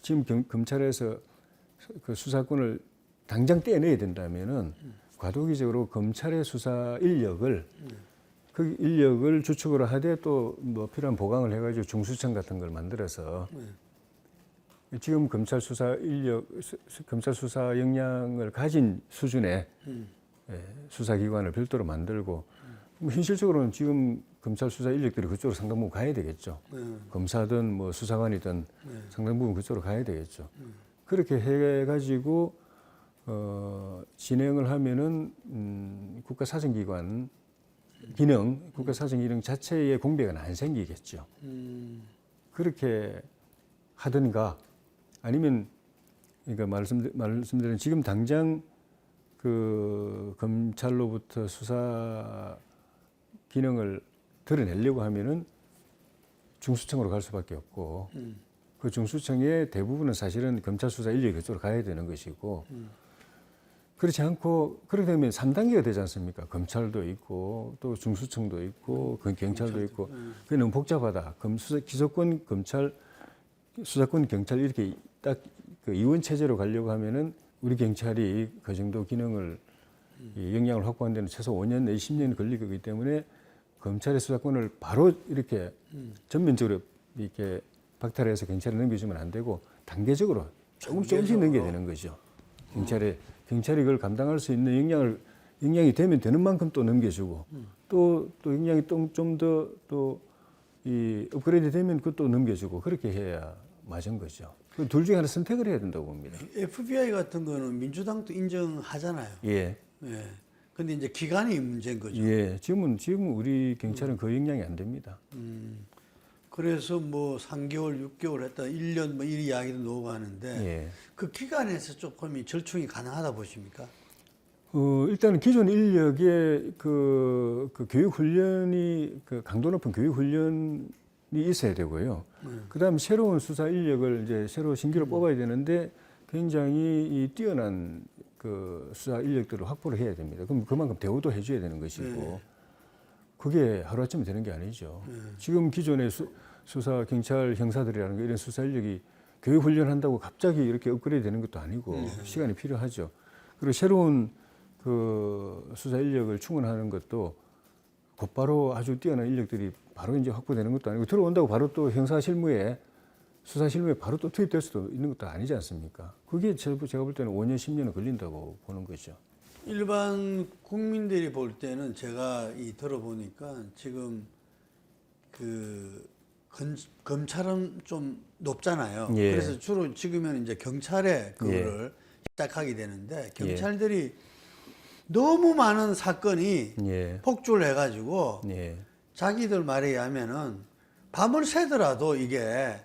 지금 검찰에서 그 수사권을 당장 떼내야 된다면은 과도기적으로 검찰의 수사 인력을 그 인력을 주축으로 하되 또 뭐 필요한 보강을 해가지고 중수청 같은 걸 만들어서 지금 검찰 수사 인력, 검찰 수사 역량을 가진 수준의 수사기관을 별도로 만들고 뭐 현실적으로는 지금 검찰 수사 인력들이 그쪽으로 상당 부분 가야 되겠죠. 검사든 뭐 수사관이든 상당 부분 그쪽으로 가야 되겠죠. 그렇게 해가지고 진행을 하면은 국가사정기관 기능, 국가사정기능 자체의 공백은 안 생기겠죠. 그렇게 하든가 아니면 그러니까 말씀드린 지금 당장 그 검찰로부터 수사 기능을 드러내려고 하면은 중수청으로 갈 수밖에 없고 그 중수청의 대부분은 사실은 검찰 수사 인력이 그쪽으로 가야 되는 것이고 그렇지 않고 그렇게 되면 3단계가 되지 않습니까? 검찰도 있고 또 중수청도 있고 경찰도 있고 그게 너무 복잡하다. 기소권 검찰 수사권 경찰 이렇게 딱 그 이원 체제로 가려고 하면은 우리 경찰이 그 정도 기능을 역량을 확보하는 데는 최소 5년 내지 10년 걸릴 거기 때문에 검찰의 수사권을 바로 이렇게 전면적으로 이렇게 박탈해서 경찰에 넘겨주면 안 되고 단계적으로 조금씩 넘겨야 되는 거죠. 경찰이 그걸 감당할 수 있는 역량이 되면 되는 만큼 또 넘겨주고 또 역량이 좀 더 또 이 업그레이드 되면 그것도 넘겨주고 그렇게 해야 맞은 거죠. 그 둘 중에 하나 선택을 해야 된다고 봅니다. FBI 같은 거는 민주당도 인정하잖아요. 예. 예. 근데 이제 기간이 문제인 거죠. 예. 지금 우리 경찰은 그 역량이 안 됩니다. 그래서 뭐 3개월, 6개월 했다 1년 뭐 이 이야기도 나오고 하는데 예. 그 기간에서 조금 절충이 가능하다 보십니까? 일단은 기존 인력의 그 교육 훈련이 그 강도 높은 교육 훈련이 있어야 되고요. 그다음 새로운 수사 인력을 이제 새로 신규로 뽑아야 되는데 굉장히 이 뛰어난 그 수사 인력들을 확보를 해야 됩니다. 그럼 그만큼 대우도 해줘야 되는 것이고 그게 하루아침에 되는 게 아니죠. 지금 기존의 수사 경찰 형사들이라는 게 이런 수사 인력이 교육 훈련한다고 갑자기 이렇게 업그레이드 되는 것도 아니고 시간이 필요하죠. 그리고 새로운 그 수사 인력을 충원하는 것도 곧바로 아주 뛰어난 인력들이 바로 이제 확보되는 것도 아니고 들어온다고 바로 또 형사 실무에 수사 실무에 바로 또 투입될 수도 있는 것도 아니지 않습니까? 그게 제가 볼 때는 5년, 10년은 걸린다고 보는 거죠. 일반 국민들이 볼 때는 제가 들어보니까 지금 그 검찰은 좀 높잖아요. 예. 그래서 주로 지금은 이제 경찰에 그거를 시작하게 되는데 경찰들이 너무 많은 사건이 폭주를 해가지고 자기들 말에 의하면은 밤을 새더라도 이게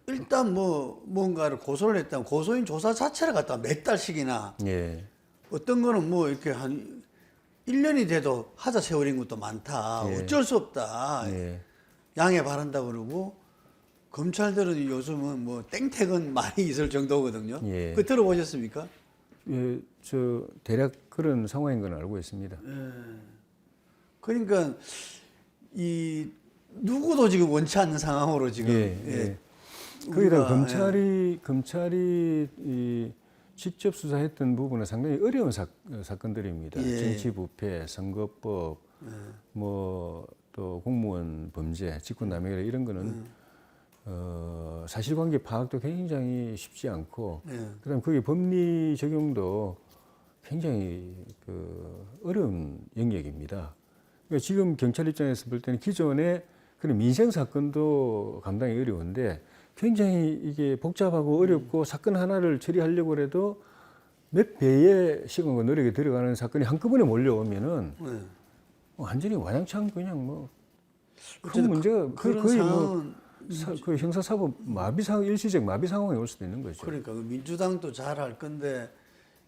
일단 뭐 뭔가를 고소를 했다면 고소인 조사 자체를 갖다가 몇 달씩이나 어떤 거는 뭐 이렇게 한 1년이 돼도 하자 세월인 것도 많다. 어쩔 수 없다. 양해 바란다 그러고 검찰들은 요즘은 뭐 땡택은 많이 있을 정도거든요. 그 들어보셨습니까? 예, 저 대략 그런 상황인 건 알고 있습니다. 그러니까 이 누구도 지금 원치 않는 상황으로 지금 거기다 검찰이 이 직접 수사했던 부분은 상당히 어려운 사건들입니다. 정치 부패, 선거법, 뭐 또 공무원 범죄, 직권남용 이런 거는 사실관계 파악도 굉장히 쉽지 않고, 그다음 거기 법리 적용도 굉장히 그 어려운 영역입니다. 그러니까 지금 경찰 입장에서 볼 때는 기존의 그런 민생 사건도 감당이 어려운데 굉장히 이게 복잡하고 어렵고 사건 하나를 처리하려고 해도 몇 배의 시간과 노력이 들어가는 사건이 한꺼번에 몰려오면은 완전히 와장창 그냥 뭐 큰 문제가 거의 뭐 그 형사사법 마비 상황, 일시적 마비 상황이 올 수도 있는 거죠. 그러니까 민주당도 잘할 건데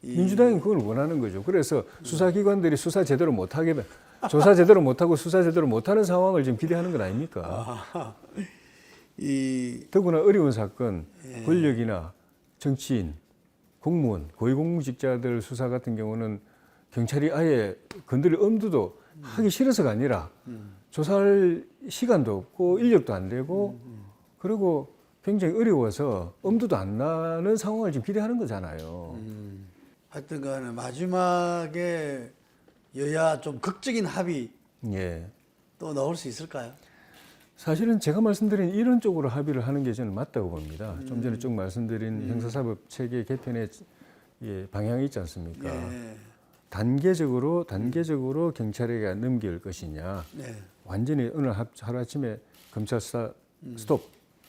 민주당이 그걸 원하는 거죠. 그래서 수사기관들이 수사 제대로 못하게 조사 제대로 못하고 수사 제대로 못하는 상황을 지금 기대하는 건 아닙니까? 더구나 어려운 사건, 권력이나 정치인, 공무원, 고위공직자들 수사 같은 경우는 경찰이 아예 건드릴 엄두도 하기 싫어서가 아니라 조사할 시간도 없고 인력도 안 되고 그리고 굉장히 어려워서 엄두도 안 나는 상황을 지금 기대하는 거잖아요. 하여튼 간에 마지막에 여야 좀 극적인 합의 예. 또 나올 수 있을까요? 사실은 제가 말씀드린 이런 쪽으로 합의를 하는 게 저는 맞다고 봅니다. 좀 전에 쭉 말씀드린 형사사법 체계 개편의 방향이 있지 않습니까? 예. 단계적으로 경찰에게 넘길 것이냐. 네. 완전히 어느 하루아침에 검찰 수사 스톱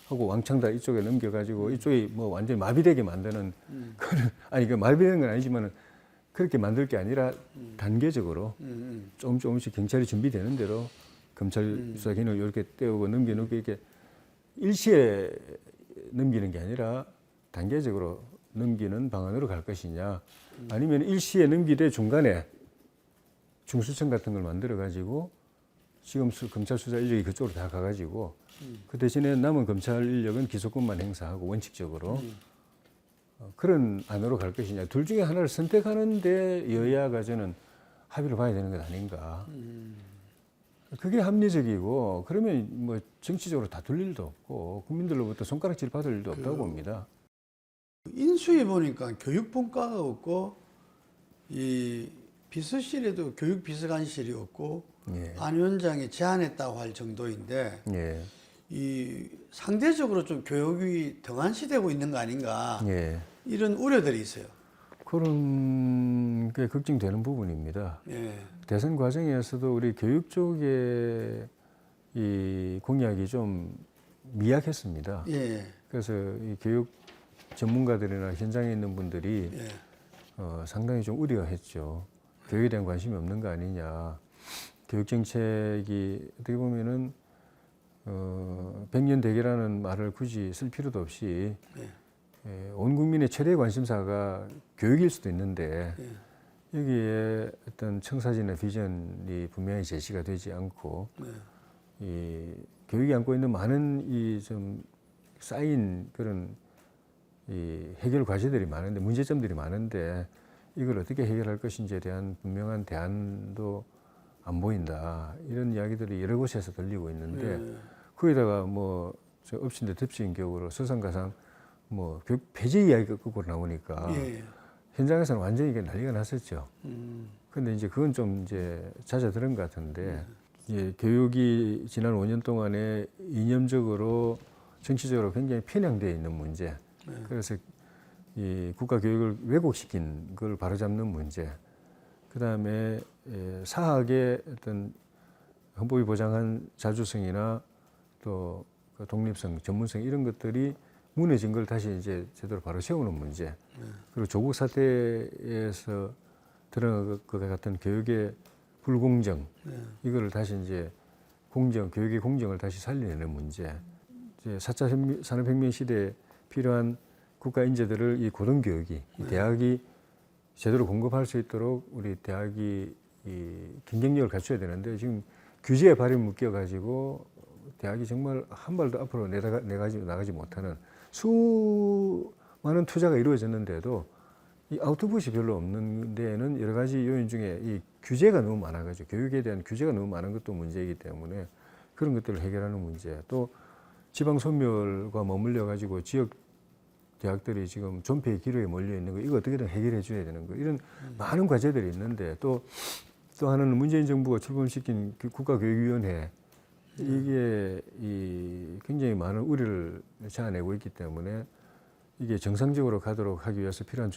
하고 왕창 다 이쪽에 넘겨가지고 이쪽이 뭐 완전히 마비되게 만드는 그런, 아니 그 마비되는 건 아니지만은 그렇게 만들 게 아니라 단계적으로 조금씩 경찰이 준비되는 대로 검찰 수사 기능을 이렇게 떼우고 넘겨놓고 이렇게 일시에 넘기는 게 아니라 단계적으로 넘기는 방안으로 갈 것이냐, 아니면 일시에 넘기되 중간에 중수청 같은 걸 만들어 가지고 지금 검찰 수사 인력이 그쪽으로 다 가가지고 그 대신에 남은 검찰 인력은 기소권만 행사하고 원칙적으로 그런 안으로 갈 것이냐, 둘 중에 하나를 선택하는데 여야가 저는 합의를 봐야 되는 것 아닌가. 그게 합리적이고, 그러면 뭐 정치적으로 다툴 일도 없고 국민들로부터 손가락질 받을 일도 없다고 봅니다. 인수위 보니까 교육분과가 없고 이 비서실에도 교육비서관실이 없고 예. 안 위원장이 제안했다고 할 정도인데 예. 이 상대적으로 좀 교육이 등한시되고 있는 거 아닌가 예. 이런 우려들이 있어요. 그런 게 걱정되는 부분입니다. 예. 대선 과정에서도 우리 교육 쪽에 이 공약이 좀 미약했습니다. 예. 그래서 이 교육 전문가들이나 현장에 있는 분들이 예. 상당히 좀 우려했죠. 교육에 대한 관심이 없는 거 아니냐. 교육 정책이 어떻게 보면은 100년 대계라는 말을 굳이 쓸 필요도 없이 온 국민의 최대 관심사가 교육일 수도 있는데 여기에 어떤 청사진의 비전이 분명히 제시가 되지 않고 이 교육이 안고 있는 많은 이 좀 쌓인 그런 이 해결 과제들이 많은데, 문제점들이 많은데 이걸 어떻게 해결할 것인지에 대한 분명한 대안도 안 보인다, 이런 이야기들이 여러 곳에서 들리고 있는데 거기다가 뭐 저 엎친 데 덮친 격으로 설상가상 뭐 교육 폐지 이야기가 거꾸로 나오니까 현장에서는 완전히 이게 난리가 났었죠. 근데 이제 그건 좀 이제 잦아들은 것 같은데 이제 교육이 지난 5년 동안에 이념적으로 정치적으로 굉장히 편향되어 있는 문제, 그래서 이 국가 교육을 왜곡시킨 걸 바로잡는 문제, 그 다음에 사학의 어떤 헌법이 보장한 자주성이나 또 그 독립성, 전문성 이런 것들이 무너진 걸 다시 이제 제대로 바로 세우는 문제, 그리고 조국 사태에서 드러난 것 같은 교육의 불공정, 이거를 다시 이제 공정, 교육의 공정을 다시 살려내는 문제, 이제 4차 산업혁명 시대에 필요한 국가 인재들을 이 고등교육이, 이 대학이 제대로 공급할 수 있도록 우리 대학이 이 경쟁력을 갖춰야 되는데 지금 규제에 발이 묶여가지고 대학이 정말 한 발도 앞으로 나가지 못하는, 수많은 투자가 이루어졌는데도 이 아웃풋이 별로 없는 데에는 여러 가지 요인 중에 이 규제가 너무 많아가지고, 교육에 대한 규제가 너무 많은 것도 문제이기 때문에 그런 것들을 해결하는 문제, 또 지방 소멸과 맞물려 가지고 지역 대학들이 지금 존폐의 기로에 몰려 있는 거, 이거 어떻게든 해결해 줘야 되는 거, 이런 많은 과제들이 있는데, 또 하나는 문재인 정부가 출범시킨 국가교육위원회, 이게 굉장히 많은 우려를 자아내고 있기 때문에 이게 정상적으로 가도록 하기 위해서 필요한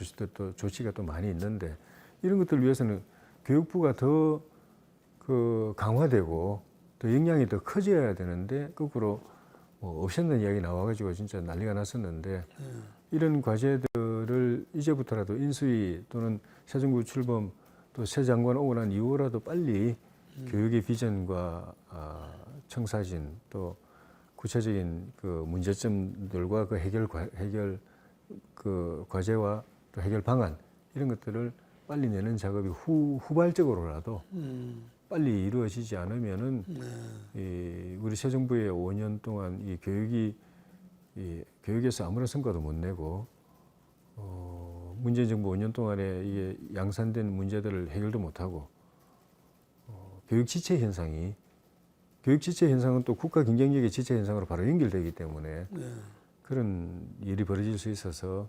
조치가 또 많이 있는데, 이런 것들을 위해서는 교육부가 더 강화되고 더 역량이 더 커져야 되는데, 거꾸로 뭐 없었는 이야기 나와가지고 진짜 난리가 났었는데, 이런 과제들을 이제부터라도 인수위 또는 새 정부 출범 또 새 장관 오고 난 이후라도 빨리 교육의 비전과 청사진, 또 구체적인 그 문제점들과 그 해결 그 과제와 또 해결 방안, 이런 것들을 빨리 내는 작업이 후발적으로라도 빨리 이루어지지 않으면은 우리 새 정부의 5년 동안 이 교육에서 아무런 성과도 못 내고 문재인 정부 5년 동안에 이게 양산된 문제들을 해결도 못하고 교육 지체 현상은 또 국가 경쟁력의 지체 현상으로 바로 연결되기 때문에 그런 일이 벌어질 수 있어서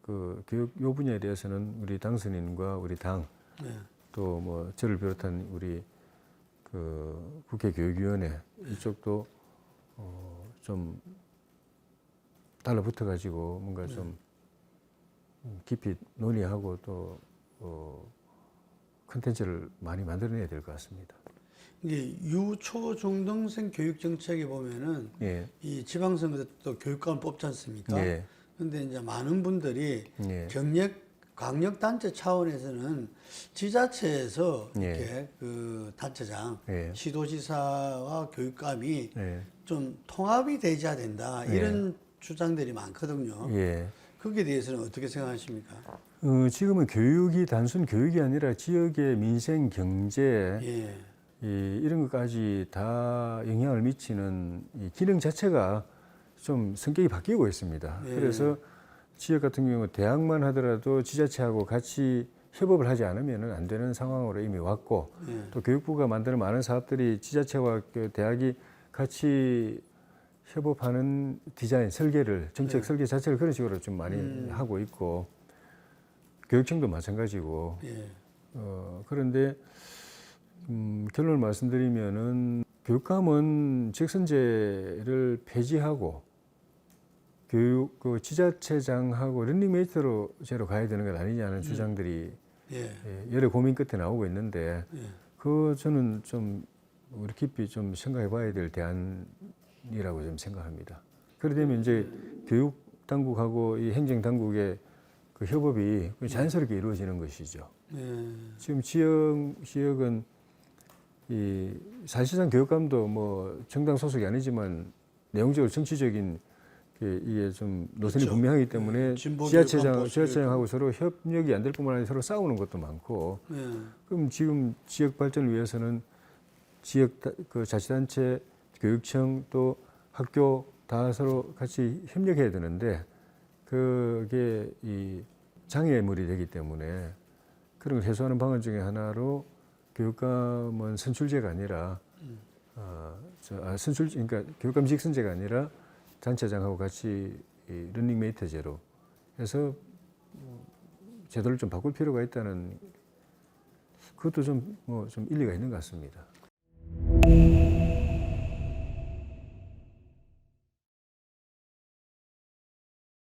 그 교육 요 분야에 대해서는 우리 당선인과 우리 당 또 뭐 저를 비롯한 우리 그 국회 교육위원회 이쪽도 좀 달라붙어 가지고 뭔가 좀 깊이 논의하고 또 컨텐츠를 많이 만들어내야 될 것 같습니다. 이게 유초 중등생 교육 정책에 보면은 이 지방선거 때 또 교육감을 뽑지 않습니까? 그런데 이제 많은 분들이 광역 단체 차원에서는 지자체에서 이렇게 그 단체장, 시도지사와 교육감이 좀 통합이 되어야 된다 이런 주장들이 많거든요. 거기에 대해서는 어떻게 생각하십니까? 지금은 교육이 단순 교육이 아니라 지역의 민생, 경제 이런 것까지 다 영향을 미치는 이 기능 자체가 좀 성격이 바뀌고 있습니다. 그래서 지역 같은 경우 대학만 하더라도 지자체하고 같이 협업을 하지 않으면 안 되는 상황으로 이미 왔고 또 교육부가 만드는 많은 사업들이 지자체와 그 대학이 같이 협업하는 디자인, 설계를 정책 설계 자체를 그런 식으로 좀 많이 하고 있고 교육청도 마찬가지고 그런데 결론을 말씀드리면은 교육감은 직선제를 폐지하고 교육 그 지자체장하고 런닝메이트제로 가야 되는 것 아니냐는 주장들이 여러 고민 끝에 나오고 있는데 그 저는 좀 우리 깊이 좀 생각해봐야 될 대안이라고 좀 생각합니다. 그러려면 이제 교육 당국하고 이 행정 당국의 그 협업이 자연스럽게 이루어지는 것이죠. 지금 지역은 이 사실상 교육감도 뭐 정당 소속이 아니지만 내용적으로 정치적인 이게 좀 노선이 그렇죠. 분명하기 때문에 지자체장하고 서로 협력이 안 될 뿐만 아니라 서로 싸우는 것도 많고 그럼 지금 지역 발전을 위해서는 지역 그 자치단체, 교육청 또 학교 다 서로 같이 협력해야 되는데 그게 이 장애물이 되기 때문에 그런 걸 해소하는 방안 중에 하나로 교육감은 선출제가 아니라 그러니까 교육감 직선제가 아니라 단체장하고 같이 이 런닝메이트제로 해서 제도를 좀 바꿀 필요가 있다는 그것도 좀 일리가 있는 것 같습니다.